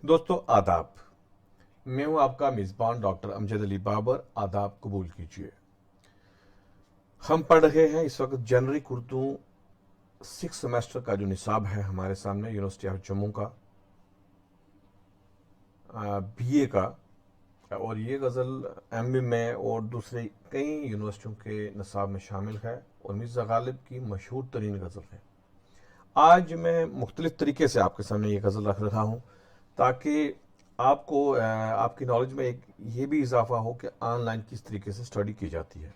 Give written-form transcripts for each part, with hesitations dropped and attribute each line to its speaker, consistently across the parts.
Speaker 1: दोस्तों आदाब। मैं हूं आपका मेज़बान डॉक्टर अमजद अली बाबर। आदाब कबूल कीजिए। हम पढ़ रहे हैं इस वक्त जेनरिक उर्दू 6 सेमेस्टर का जो निसाब है हमारे सामने यूनिवर्सिटी ऑफ जम्मू का बीए का। और ये गज़ल एमबी में और दूसरे कई यूनिवर्सिटियों के निसाब में शामिल है और मिर्ज़ा गालिब की मशहूर तरीन गज़ल है। आज मैं मुख्तलिफ तरीके से आपके सामने ये गज़ल रख रहा हूँ ताकि आपको आपकी नॉलेज में एक ये भी इजाफा हो कि ऑनलाइन किस तरीके से स्टडी की जाती है।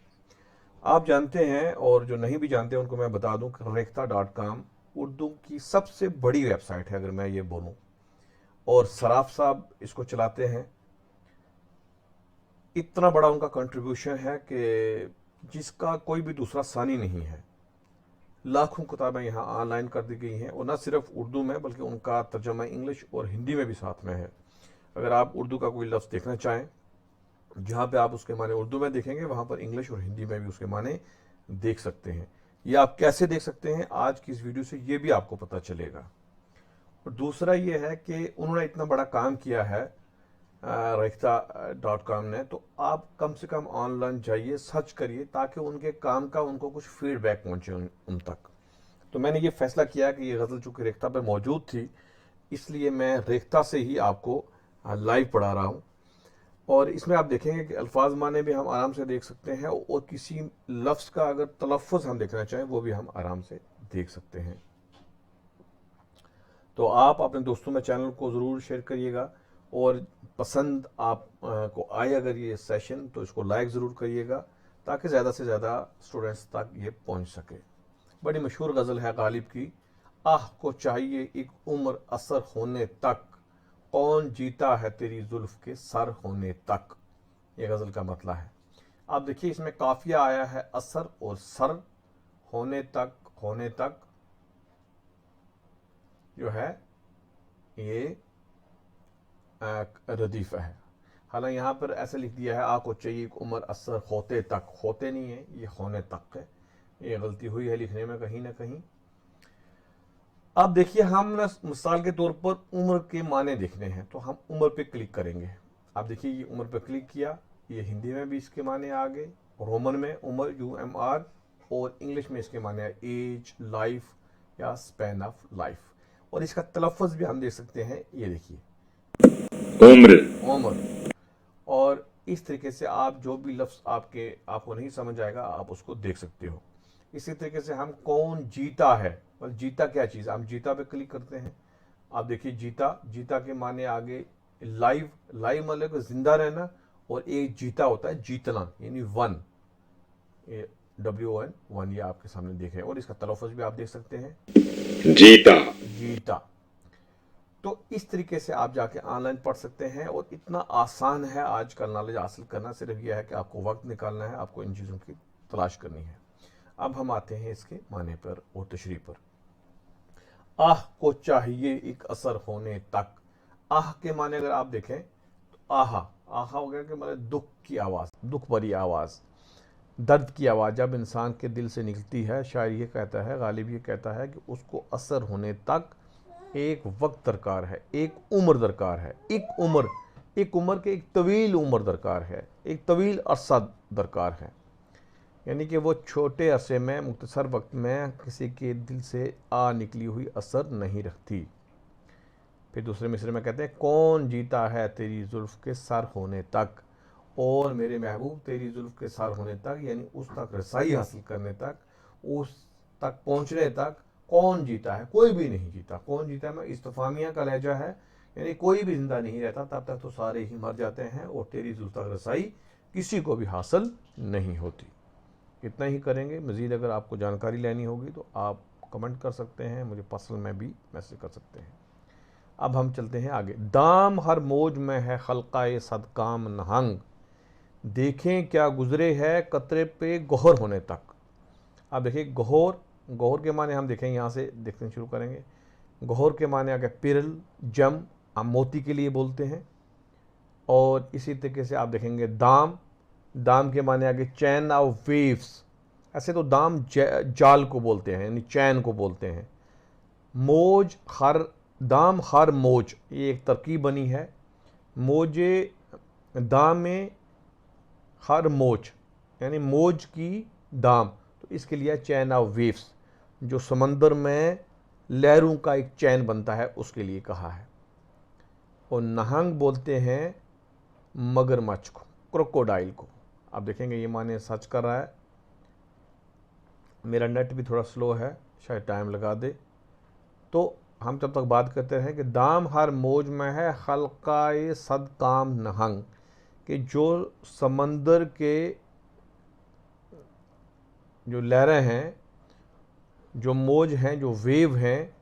Speaker 1: आप जानते हैं और जो नहीं भी जानते उनको मैं बता दूं कि रेख्ता.com उर्दू की सबसे बड़ी वेबसाइट है अगर मैं ये बोलूं, और सराफ साहब इसको चलाते हैं। इतना बड़ा उनका कंट्रीब्यूशन है कि जिसका कोई भी दूसरा सानी नहीं है। लाखों किताबें यहाँ ऑनलाइन कर दी गई हैं और न सिर्फ उर्दू में बल्कि उनका तर्जमा इंग्लिश और हिंदी में भी साथ में है। अगर आप उर्दू का कोई लफ्ज़ देखना चाहें, जहाँ पे आप उसके माने उर्दू में देखेंगे वहाँ पर इंग्लिश और हिंदी में भी उसके माने देख सकते हैं। ये आप कैसे देख सकते हैं आज की इस वीडियो से ये भी आपको पता चलेगा। और दूसरा ये है कि उन्होंने इतना बड़ा काम किया है रेख्ता.com ने, तो आप कम से कम ऑनलाइन जाइए, सर्च करिए ताकि उनके काम का उनको कुछ फीडबैक पहुंचे उन तक। तो मैंने ये फैसला किया कि ये गज़ल चूँकि रेख्ता पे मौजूद थी इसलिए मैं रेख्ता से ही आपको लाइव पढ़ा रहा हूँ। और इसमें आप देखेंगे कि अल्फाज माने भी हम आराम से देख सकते हैं और किसी लफ्ज़ का अगर तलफ़ुज़ हम देखना चाहें वो भी हम आराम से देख सकते हैं। तो आप अपने दोस्तों में चैनल को ज़रूर शेयर करिएगा और पसंद आप को आए अगर ये सेशन तो इसको लाइक ज़रूर करिएगा ताकि ज़्यादा से ज़्यादा स्टूडेंट्स तक ये पहुंच सके। बड़ी मशहूर गज़ल है गालिब की, आह को चाहिए एक उम्र असर होने तक, कौन जीता है तेरी जुल्फ के सर होने तक। ये गज़ल का मतलब है। आप देखिए इसमें काफिया आया है असर और सर, होने तक जो है ये रदीफ़ा है। हालांकि यहाँ पर ऐसे लिख दिया है आ को चाहिए एक उम्र असर होते तक, होते नहीं है ये होने तक है। ये गलती हुई है लिखने में कहीं ना कहीं। अब देखिए हम मिसाल के तौर पर उम्र के माने देखने हैं तो हम उम्र पे क्लिक करेंगे। आप देखिए ये उम्र पे क्लिक किया, ये हिंदी में भी इसके माने आ गए, रोमन में उम्र UMR और इंग्लिश में इसके माने एज, लाइफ या स्पैन ऑफ लाइफ। और इसका तलफ़ुज़ भी हम देख सकते हैं, ये देखिए
Speaker 2: उम्र।
Speaker 1: उम्र। और इस तरीके से आप जो भी लफ्ज़ आपको नहीं समझ आएगा आप उसको देख सकते हो। इसी तरीके से हम कौन जीता है, मतलब जीता क्या चीज़, हम जीता पे क्लिक करते हैं। आप देखिए जीता के माने आगे लाइव मतलब जिंदा रहना, और एक जीता होता है जीतना यानी वन, ये WON वन, ये आपके सामने देख रहे हैं। और इसका तलफ़ुज़ भी आप देख सकते हैं,
Speaker 2: जीता।
Speaker 1: जीता। तो इस तरीके से आप जाके ऑनलाइन पढ़ सकते हैं और इतना आसान है आजकल नॉलेज हासिल करना। सिर्फ यह है कि आपको वक्त निकालना है, आपको इन चीज़ों की तलाश करनी है। अब हम आते हैं इसके माने पर और तशरीह पर। आह को चाहिए एक असर होने तक। आह के माने अगर आप देखें तो आहा आहा हो गया कि मतलब दुख की आवाज़, दुख भरी आवाज़, दर्द की आवाज़ जब इंसान के दिल से निकलती है। शायर ये कहता है, गालिब ये कहता है कि उसको असर होने तक एक वक्त दरकार है, एक उम्र दरकार है। एक उम्र के एक तवील उम्र दरकार है, एक तवील अरसा दरकार है। यानी कि वो छोटे अरसे में मुख्तसर वक्त में किसी के दिल से आ निकली हुई असर नहीं रखती। फिर दूसरे मिसरे में कहते हैं कौन जीता है तेरी जुल्फ के सर होने तक, और मेरे महबूब तेरी जुल्फ के सर होने तक यानी उस तक रसाई हासिल करने तक, उस तक पहुँचने तक कौन जीता है, कोई भी नहीं जीता। कौन जीता है इस्तफामिया का लहजा है, यानी कोई भी जिंदा नहीं रहता, तब तक तो सारे ही मर जाते हैं और तेरी जुल्फ तक रसाई किसी को भी हासिल नहीं होती। इतना ही करेंगे। मज़ीद अगर आपको जानकारी लेनी होगी तो आप कमेंट कर सकते हैं, मुझे पर्सनल में भी मैसेज कर सकते हैं। अब हम चलते हैं आगे। दाम हर मौज में है खलकाए सदकाम नहंग, देखें क्या गुजरे है कतरे पे गौहर होने तक। अब देखिए गौहर के माने हम देखें, यहाँ से देखने शुरू करेंगे। गौहर के माने आगे पिरल, जम, हम मोती के लिए बोलते हैं। और इसी तरीके से आप देखेंगे दाम के माने आगे चैन ऑफ वेव्स। ऐसे तो दाम जाल को बोलते हैं यानी चैन को बोलते हैं। मौज हर दाम हर मौज, ये एक तरकीब बनी है। मौजे दाम में हर मौज, यानी मौज की दाम, तो इसके लिए चैन ऑफ वेव्स, जो समंदर में लहरों का एक चैन बनता है, उसके लिए कहा है। और नहंग बोलते हैं मगरमच्छ को, क्रोकोडाइल को। आप देखेंगे ये माने सर्च कर रहा है, मेरा नेट भी थोड़ा स्लो है, शायद टाइम लगा दे। तो हम जब तक बात करते हैं कि दाम हर मौज में है हल्काए सद काम नहंग, कि जो समंदर के जो लहरें हैं, जो मौज हैं, जो वेव हैं,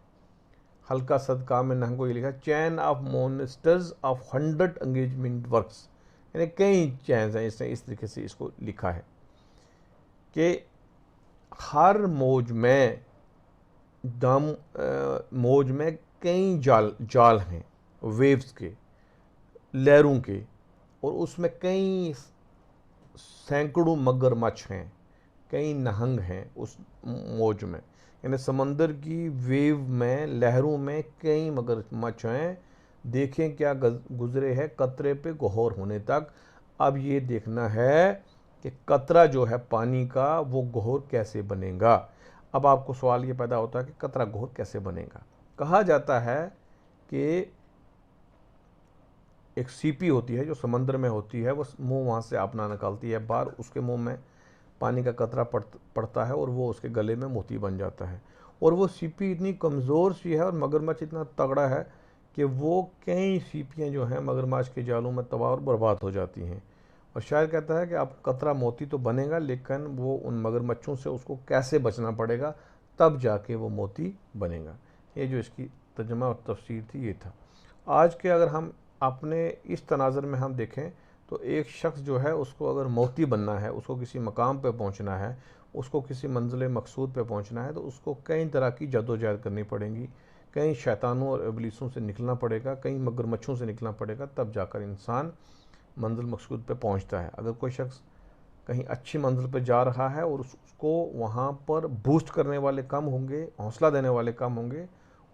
Speaker 1: हल्का सदका में नहंग को ये लिखा, chain of monsters of 100 engagement works, यानी कई चैन हैं। इसने इस तरीके से इसको लिखा है कि हर मौज में मौज में कई जाल हैं वेव्स के, लहरों के, और उसमें कई सैकड़ों मगरमच्छ हैं, कई नहंग हैं उस मौज में, यानी समंदर की वेव में, लहरों में कई मगरमच्छ हैं। देखें क्या गुजरे है कतरे पे गौर होने तक। अब ये देखना है कि कतरा जो है पानी का वो गौर कैसे बनेगा। अब आपको सवाल ये पैदा होता है कि कतरा गौर कैसे बनेगा। कहा जाता है कि एक सीपी होती है जो समंदर में होती है, वो मुंह वहाँ से अपना निकालती है बाहर, उसके मुंह में पानी का कतरा पड़ता है और वो उसके गले में मोती बन जाता है। और वो सीपी इतनी कमज़ोर सी है और मगरमच्छ इतना तगड़ा है कि वो कई सीपियाँ जो हैं मगरमच्छ के जालों में तबाह और बर्बाद हो जाती हैं। और शायर कहता है कि अब कतरा मोती तो बनेगा, लेकिन वो उन मगरमच्छों से उसको कैसे बचना पड़ेगा, तब जाके वो मोती बनेगा। ये जो इसकी तर्जुमा और तफसीर थी ये था। आज के अगर हम अपने इस तनाज़र में हम देखें तो एक शख्स जो है उसको अगर मोती बनना है, उसको किसी मकाम पे पहुंचना है, उसको किसी मंजिल मकसूद पे पहुंचना है, तो उसको कई तरह की जद्दोजहद करनी पड़ेगी, कई शैतानों और इब्लीसों से निकलना पड़ेगा, कई मगरमच्छों से निकलना पड़ेगा, तब जाकर इंसान मंजिल मकसूद पे पहुंचता है। अगर कोई शख्स कहीं अच्छी मंजिल पर जा रहा है और उसको वहाँ पर बूस्ट करने वाले कम होंगे, हौसला देने वाले कम होंगे,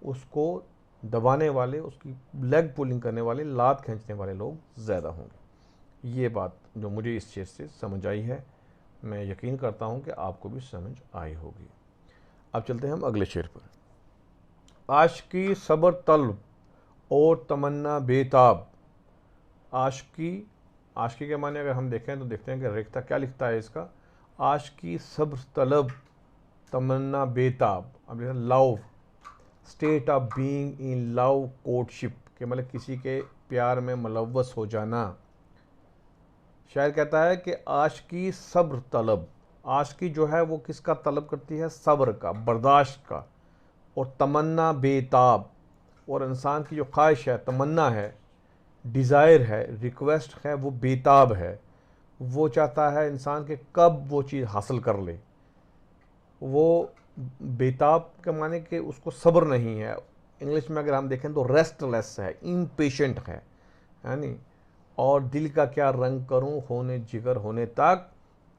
Speaker 1: उसको दबाने वाले, उसकी लेग पुलिंग करने वाले, लात खींचने वाले लोग ज़्यादा होंगे। ये बात जो मुझे इस चीज़ से समझ आई है, मैं यकीन करता हूँ कि आपको भी समझ आई होगी। अब चलते हैं हम अगले शेर पर। आशिकी सब्र तलब और तमन्ना बेताब। आशिकी के माने अगर हम देखें तो देखते हैं कि रेखता क्या लिखता है इसका, आशिकी सब्र तलब तमन्ना बेताब। अब love, state of being in love courtship, के मतलब किसी के प्यार में मुलव्वस हो जाना। शायर कहता है कि आशिकी सब्र तलब, आशिकी जो है वो किसका तलब करती है, सब्र का, बर्दाश्त का। और तमन्ना बेताब, और इंसान की जो ख्वाहिश है, तमन्ना है, डिज़ायर है, रिक्वेस्ट है, वो बेताब है। वो चाहता है इंसान के कब वो चीज़ हासिल कर ले। वो बेताब के माने कि उसको सब्र नहीं है। इंग्लिश में अगर हम देखें तो रेस्टलेस है, इम्पेशेंट है नहीं। और दिल का क्या रंग करूं होने जिगर होने तक,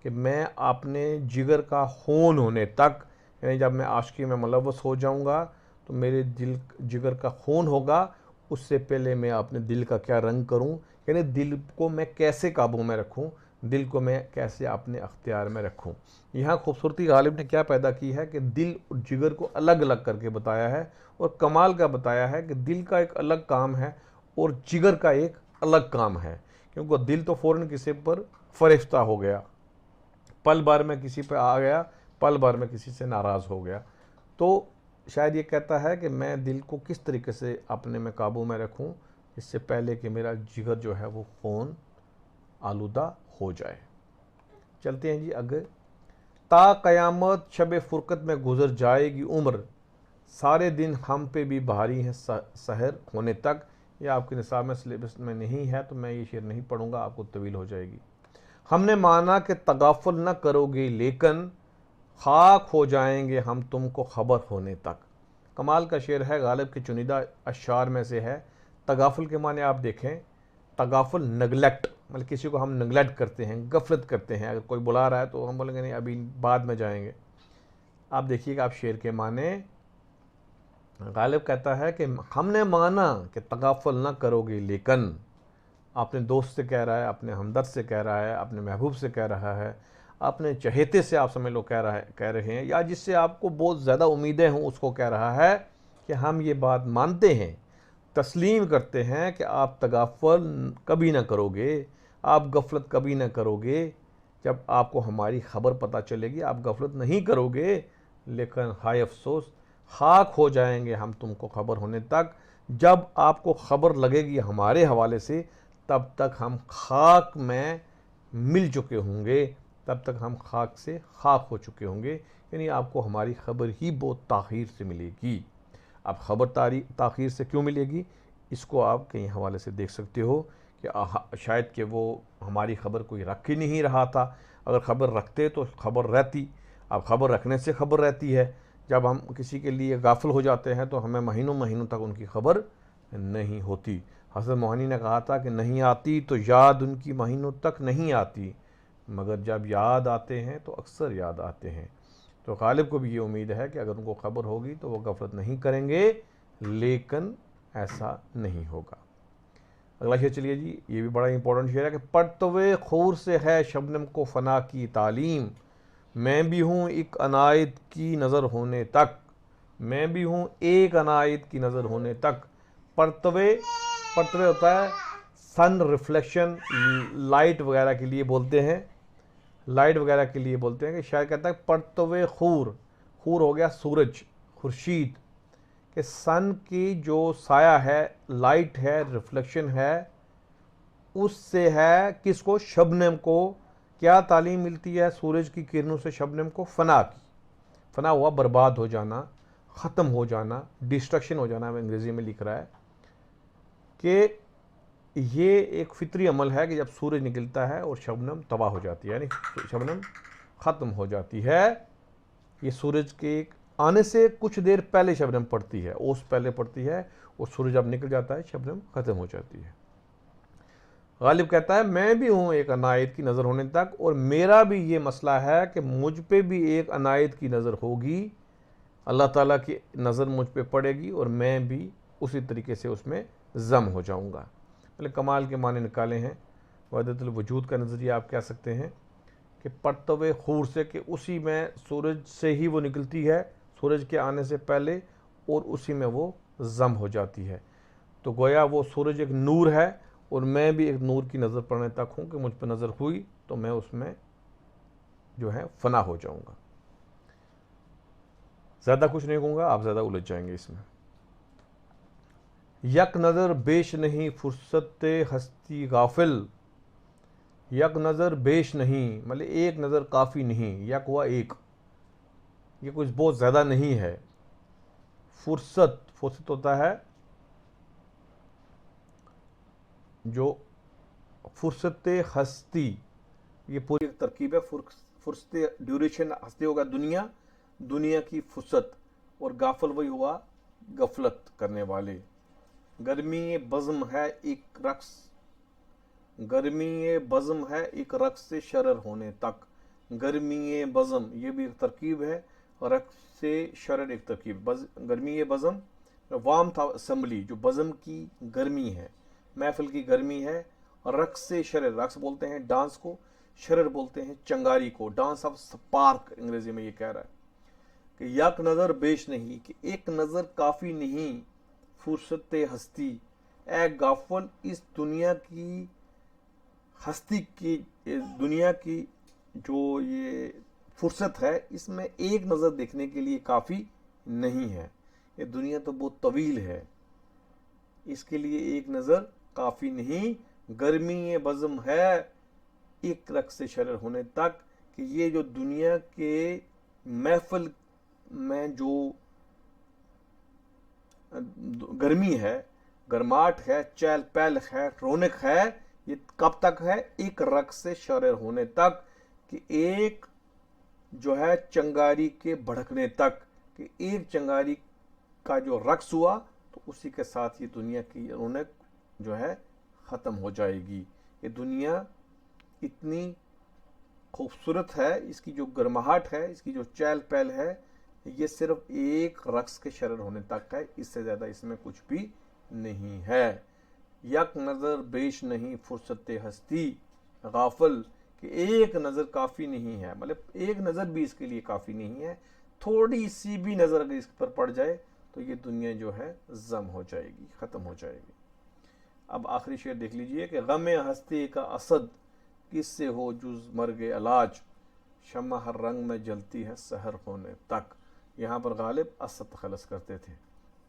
Speaker 1: कि मैं अपने जिगर का खून होने तक, यानी जब मैं आशिकी में मुलव्वस हो जाऊंगा तो मेरे दिल जिगर का खून होगा, उससे पहले मैं अपने दिल का क्या रंग करूं, यानी दिल को मैं कैसे काबू में रखूं, दिल को मैं कैसे अपने अख्तियार में रखूं। यहाँ खूबसूरती गालिब ने क्या पैदा की है कि दिल और जिगर को अलग अलग करके बताया है, और कमाल का बताया है कि दिल का एक अलग काम है और जिगर का एक अलग काम है। क्योंकि दिल तो फ़ौरन किसी पर फरिश्ता हो गया, पल भर में किसी पर आ गया, पल भर में किसी से नाराज़ हो गया। तो शायद ये कहता है कि मैं दिल को किस तरीके से अपने में काबू में रखूं, इससे पहले कि मेरा जिगर जो है वो खून आलूदा हो जाए। चलते हैं जी आगे। ता क़यामत शब फ़ुरक़त में गुज़र जाएगी उम्र, सारे दिन हम पे भी भारी हैं सहर होने तक। ये आपके निसाब में सिलेबस में नहीं है तो मैं ये शेर नहीं पढ़ूंगा, आपको तवील हो जाएगी। हमने माना कि तगाफुल न करोगे, लेकिन खाक हो जाएंगे हम तुमको खबर होने तक। कमाल का शेर है, गालिब के चुनिंदा अशार में से है। तगाफुल के माने आप देखें, तगाफुल नेगलेक्ट, मतलब किसी को हम नेगलेक्ट करते हैं, गफलत करते हैं। अगर कोई बुला रहा है तो हम बोलेंगे नहीं अभी बाद में जाएंगे। आप देखिएगा, आप शेर के माने गालिब कहता है कि हमने माना कि तगाफल ना करोगे, लेकिन अपने दोस्त से कह रहा है, अपने हमदर्द से कह रहा है, अपने महबूब से कह रहा है, अपने चहेते से आप समझ लो कह रहे हैं, या जिससे आपको बहुत ज़्यादा उम्मीदें हों उसको कह रहा है कि हम ये बात मानते हैं, तस्लीम करते हैं कि आप तगाफल कभी ना करोगे, आप गफलत कभी ना करोगे। जब आपको हमारी ख़बर पता चलेगी आप गफलत नहीं करोगे, लेकिन हाय अफसोस, खाक हो जाएंगे हम तुमको खबर होने तक। जब आपको खबर लगेगी हमारे हवाले से, तब तक हम खाक में मिल चुके होंगे, तब तक हम खाक से खाक हो चुके होंगे। यानी आपको हमारी खबर ही बहुत ताख़ीर से मिलेगी। अब खबर ताख़ीर से क्यों मिलेगी, इसको आप कहीं हवाले से देख सकते हो कि शायद कि वो हमारी ख़बर कोई रख ही नहीं रहा था। अगर ख़बर रखते तो खबर रहती। अब खबर रखने से खबर रहती है। जब हम किसी के लिए गाफिल हो जाते हैं तो हमें महीनों महीनों तक उनकी खबर नहीं होती। हज़रत मोहानी ने कहा था कि नहीं आती तो याद उनकी महीनों तक नहीं आती, मगर जब याद आते हैं तो अक्सर याद आते हैं। तो गालिब को भी ये उम्मीद है कि अगर उनको खबर होगी तो वो गफलत नहीं करेंगे, लेकिन ऐसा नहीं होगा। अगला शेर चलिए जी, ये भी बड़ा इंपॉर्टेंट शेर है कि पड़तवे खूर से है शबनम को फना की तालीम, मैं भी हूँ एक अनायत की नज़र होने तक, मैं भी हूँ एक अनायत की नज़र होने तक। परतवे, परतवे होता है सन रिफ्लेक्शन, लाइट वगैरह के लिए बोलते हैं, लाइट वगैरह के लिए बोलते हैं। कि शायद कहता है परतवे खूर, खूर हो गया सूरज, खुर्शीद, कि सन की जो साया है, लाइट है, रिफ्लेक्शन है, उससे है किसको, शबनम को क्या तालीम मिलती है, सूरज की किरणों से शबनम को फना की। फना हुआ बर्बाद हो जाना, ख़त्म हो जाना, डिस्ट्रक्शन हो जाना, अंग्रेज़ी में लिख रहा है कि ये एक फितरी अमल है कि जब सूरज निकलता है और शबनम तबाह हो जाती है, यानी शबनम ख़त्म हो जाती है। ये सूरज के आने से कुछ देर पहले शबनम पड़ती है, ओस पहले पड़ती है, और सूरज जब निकल जाता है शबनम ख़त्म हो जाती है। गालिब कहता है मैं भी हूँ एक अनायत की नज़र होने तक, और मेरा भी ये मसला है कि मुझ पे भी एक अनायत की नज़र होगी, अल्लाह ताला की नज़र मुझ पे पड़ेगी और मैं भी उसी तरीके से उसमें जम हो जाऊँगा। मतलब कमाल के माने निकाले हैं। वहदतुल वजूद का नज़रिया आप कह सकते हैं कि पड़तवे खूर से, कि उसी में सूरज से ही वो निकलती है, सूरज के आने से पहले, और उसी में वो जम हो जाती है। तो गोया वो सूरज एक नूर है और मैं भी एक नूर की नज़र पड़ने तक हूँ कि मुझ पर नज़र हुई तो मैं उसमें जो है फना हो जाऊँगा। ज़्यादा कुछ नहीं कहूँगा, आप ज़्यादा उलझ जाएंगे इसमें। यक नज़र बेश नहीं फुर्सत हस्ती गाफिल, यक नज़र बेश नहीं मतलब एक नज़र काफ़ी नहीं, यक हुआ एक, ये कुछ बहुत ज़्यादा नहीं है। फुर्सत, फुर्सत होता है जो फुर्सत हस्ती, ये पूरी एक तरकीब है। फुर्सत ड्यूरेशन, हस्ती होगा दुनिया, दुनिया की फुर्सत, और गाफल वही हुआ गफलत करने वाले। गर्मी बज़म है एक रक्स, गर्मी बज़म है एक रक्स से शरर होने तक। गर्मी बज़म ये भी एक तरकीब है, रक्स से शरर एक तरकीब। गर्मी बज़म वाम था असम्बली, जो बज़म की गर्मी है, महफिल की गर्मी है। रक्स से शरर, रक्स बोलते हैं डांस को, शरर बोलते हैं चंगारी को, डांस ऑफ स्पार्क अंग्रेजी में ये कह रहा है कि यक नज़र बेश नहीं, कि एक नज़र काफ़ी नहीं, फुर्सत हस्ती ए गाफल, इस दुनिया की हस्ती की, दुनिया की जो ये फुर्सत है, इसमें एक नज़र देखने के लिए काफ़ी नहीं है। ये दुनिया तो बहुत तवील है, इसके लिए एक नज़र काफ़ी नहीं। गर्मी बज़म है एक रक्स से शरर होने तक, कि ये जो दुनिया के महफिल में जो गर्मी है, गर्माहट है, चहल पहल है, रौनक है, ये कब तक है, एक रक्स से शरर होने तक, कि एक जो है चंगारी के भड़कने तक, कि एक चंगारी का जो रक्स हुआ तो उसी के साथ ये दुनिया की रौनक जो है ख़त्म हो जाएगी। ये दुनिया इतनी खूबसूरत है, इसकी जो गर्माहट है, इसकी जो चहल पहल है, ये सिर्फ एक रक्स के शरण होने तक है, इससे ज़्यादा इसमें कुछ भी नहीं है। यक नज़र बेश नहीं फुर्सत हस्ती गाफिल, कि एक नज़र काफ़ी नहीं है, मतलब एक नज़र भी इसके लिए काफ़ी नहीं है। थोड़ी सी भी नज़र अगर इस पर पड़ जाए तो ये दुनिया जो है जम हो जाएगी, ख़त्म हो जाएगी। अब आखिरी शेर देख लीजिए कि गम हस्ती का असद किससे हो जुज मर्ग इलाज, शम्मा हर रंग में जलती है सहर होने तक। यहाँ पर गालिब असद तखलस करते थे,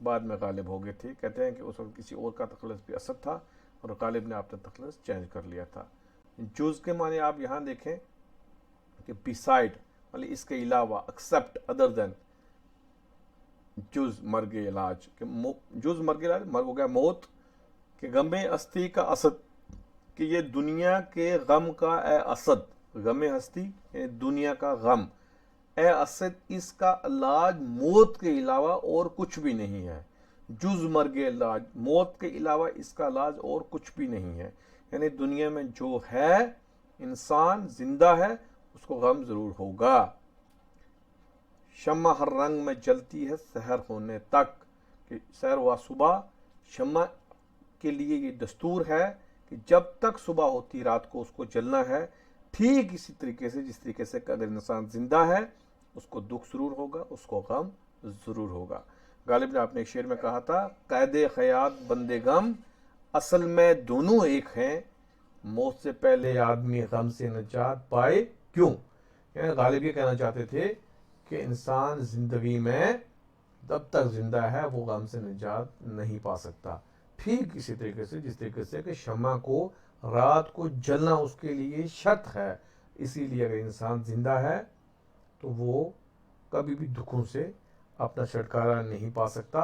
Speaker 1: बाद में गालिब हो गए थे। कहते हैं कि उस वक्त किसी और का तखलस भी असद था और गालिब ने अपना तखलस चेंज कर लिया था। जुज के माने आप यहाँ देखें कि बिसाइड, मतलब इसके अलावा, एक्सेप्ट, अदर देन, जुज मर्ग इलाज, जुज मर्ग इलाज, मर्ग हो गया मौत, कि गमे हस्ती का असद, कि ये दुनिया के गम का ए असद, गमे हस्ती दुनिया का गम, ए असद इसका इलाज मौत के अलावा और कुछ भी नहीं है। जुज मर्ग इलाज, मौत के अलावा इसका इलाज और कुछ भी नहीं है। यानी दुनिया में जो है, इंसान जिंदा है, उसको गम जरूर होगा। शम्मा हर रंग में जलती है सहर होने तक, कि सहर व सुबह शम्मा के लिए ये दस्तूर है कि जब तक सुबह होती रात को उसको जलना है। ठीक इसी तरीके से, जिस तरीके से अगर इंसान जिंदा है उसको दुख जरूर होगा, उसको गम जरूर होगा। गालिब ने अपने एक शेर में कहा था, कैदे खयात बंदे गम असल में दोनों एक हैं, मौत से पहले आदमी गम से निजात पाए क्यों। यानी गालिब ये कहना चाहते थे कि इंसान जिंदगी में तब तक जिंदा है वो गम से निजात नहीं पा सकता। ठीक इसी तरीके से, जिस तरीके से कि शम्मा को रात को जलना उसके लिए शर्त है, इसीलिए अगर इंसान जिंदा है तो वो कभी भी दुखों से अपना छुटकारा नहीं पा सकता।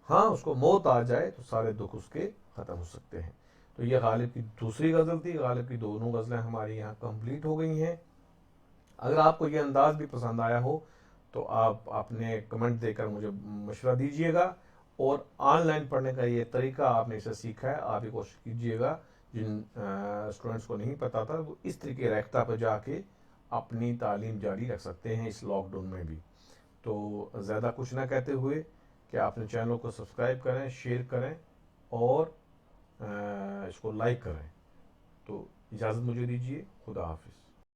Speaker 1: हाँ, उसको मौत आ जाए तो सारे दुख उसके ख़त्म हो सकते हैं। तो ये गालिब की दूसरी गज़ल थी। गालिब की दोनों गज़लें हमारी यहाँ कंप्लीट हो गई हैं। अगर आपको ये अंदाज भी पसंद आया हो तो आप आपने कमेंट देकर मुझे मशवरा दीजिएगा, और ऑनलाइन पढ़ने का ये तरीका आपने इसे सीखा है, आप ये कोशिश कीजिएगा। जिन स्टूडेंट्स को नहीं पता था वो इस तरीके रेख्ता पर जाके अपनी तालीम जारी रख सकते हैं इस लॉकडाउन में भी। तो ज़्यादा कुछ ना कहते हुए कि आपने चैनल को सब्सक्राइब करें, शेयर करें और इसको लाइक करें। तो इजाज़त मुझे दीजिए, खुदा हाफिज़।